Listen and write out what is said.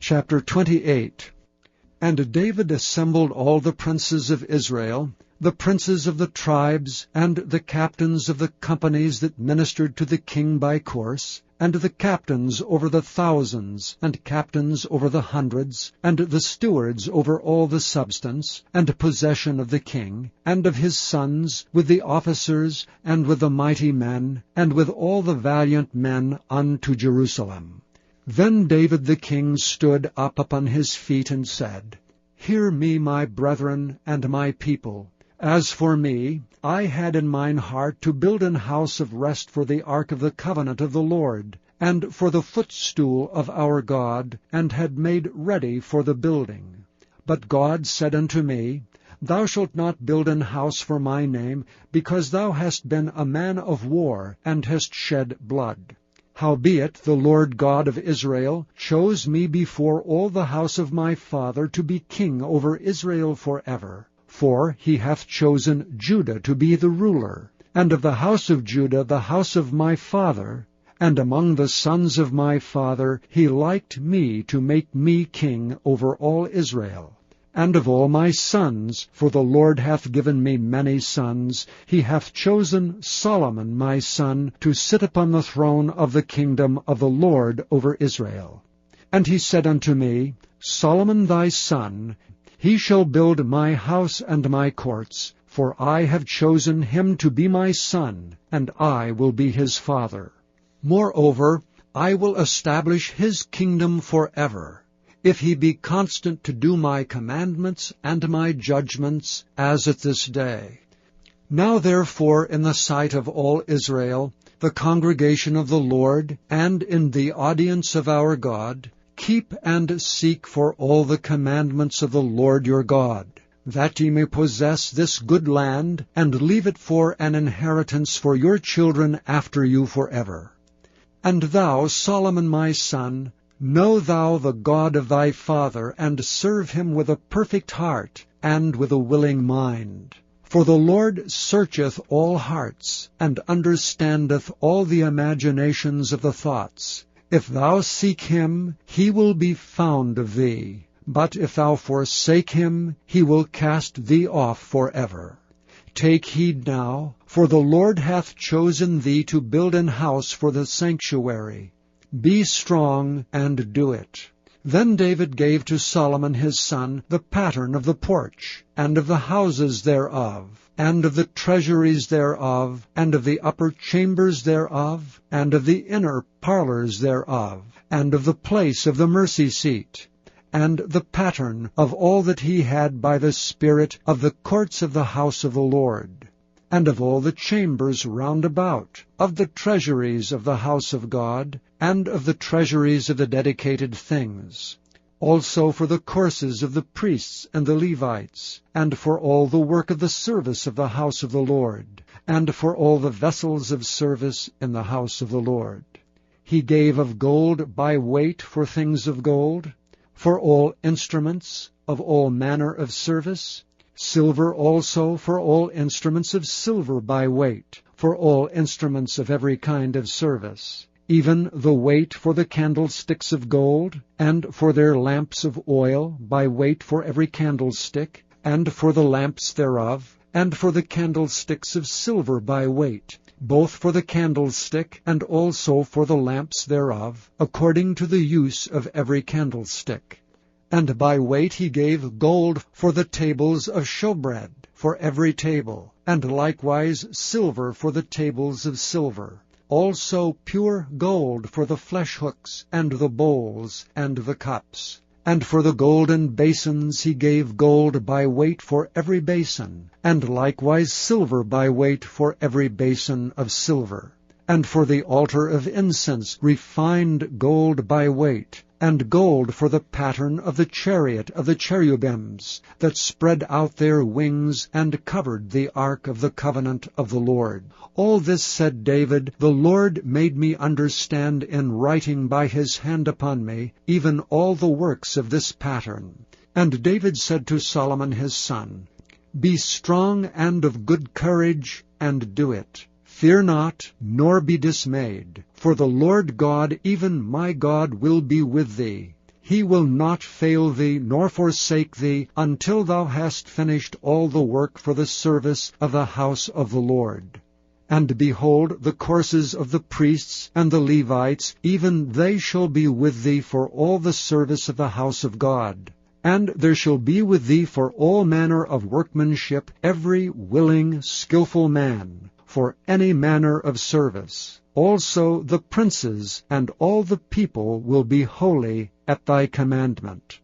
Chapter 28. And David assembled all the princes of Israel, the princes of the tribes, and the captains of the companies that ministered to the king by course, and the captains over the thousands, and captains over the hundreds, and the stewards over all the substance, and possession of the king, and of his sons, with the officers, and with the mighty men, and with all the valiant men unto Jerusalem. Then David the king stood up upon his feet, and said, Hear me, my brethren, and my people. As for me, I had in mine heart to build an house of rest for the ark of the covenant of the Lord, and for the footstool of our God, and had made ready for the building. But God said unto me, Thou shalt not build an house for my name, because thou hast been a man of war, and hast shed blood. Howbeit the Lord God of Israel chose me before all the house of my father to be king over Israel forever. For he hath chosen Judah to be the ruler, and of the house of Judah the house of my father, and among the sons of my father he liked me to make me king over all Israel. And of all my sons, for the Lord hath given me many sons, he hath chosen Solomon my son to sit upon the throne of the kingdom of the Lord over Israel. And he said unto me, Solomon thy son, he shall build my house and my courts, for I have chosen him to be my son, and I will be his father. Moreover, I will establish his kingdom forever, if he be constant to do my commandments and my judgments, as at this day. Now therefore in the sight of all Israel, the congregation of the Lord, and in the audience of our God, keep and seek for all the commandments of the Lord your God, that ye may possess this good land, and leave it for an inheritance for your children after you forever. And thou, Solomon my son, know thou the God of thy father, and serve him with a perfect heart, and with a willing mind. For the Lord searcheth all hearts, and understandeth all the imaginations of the thoughts. If thou seek him, he will be found of thee. But if thou forsake him, he will cast thee off forever. Take heed now, for the Lord hath chosen thee to build an house for the sanctuary. Be strong, and do it. Then David gave to Solomon his son the pattern of the porch, and of the houses thereof, and of the treasuries thereof, and of the upper chambers thereof, and of the inner parlors thereof, and of the place of the mercy seat, and the pattern of all that he had by the Spirit of the courts of the house of the Lord, and of all the chambers round about, of the treasuries of the house of God, and of the treasuries of the dedicated things, also for the courses of the priests and the Levites, and for all the work of the service of the house of the Lord, and for all the vessels of service in the house of the Lord. He gave of gold by weight for things of gold, for all instruments of all manner of service, silver also for all instruments of silver by weight, for all instruments of every kind of service, even the weight for the candlesticks of gold, and for their lamps of oil by weight for every candlestick, and for the lamps thereof, and for the candlesticks of silver by weight, both for the candlestick and also for the lamps thereof, according to the use of every candlestick. And by weight he gave gold for the tables of showbread, for every table, and likewise silver for the tables of silver. Also pure gold for the flesh hooks, and the bowls, and the cups. And for the golden basins he gave gold by weight for every basin, and likewise silver by weight for every basin of silver. And for the altar of incense refined gold by weight, and gold for the pattern of the chariot of the cherubims, that spread out their wings, and covered the ark of the covenant of the Lord. All this, said David, the Lord made me understand in writing by his hand upon me, even all the works of this pattern. And David said to Solomon his son, Be strong and of good courage, and do it. Fear not, nor be dismayed, for the Lord God, even my God, will be with thee. he will not fail thee, nor forsake thee, until thou hast finished all the work for the service of the house of the Lord. And behold, the courses of the priests and the Levites, even they shall be with thee for all the service of the house of God. And there shall be with thee for all manner of workmanship every willing, skillful man, for any manner of service. Also the princes and all the people will be holy at thy commandment.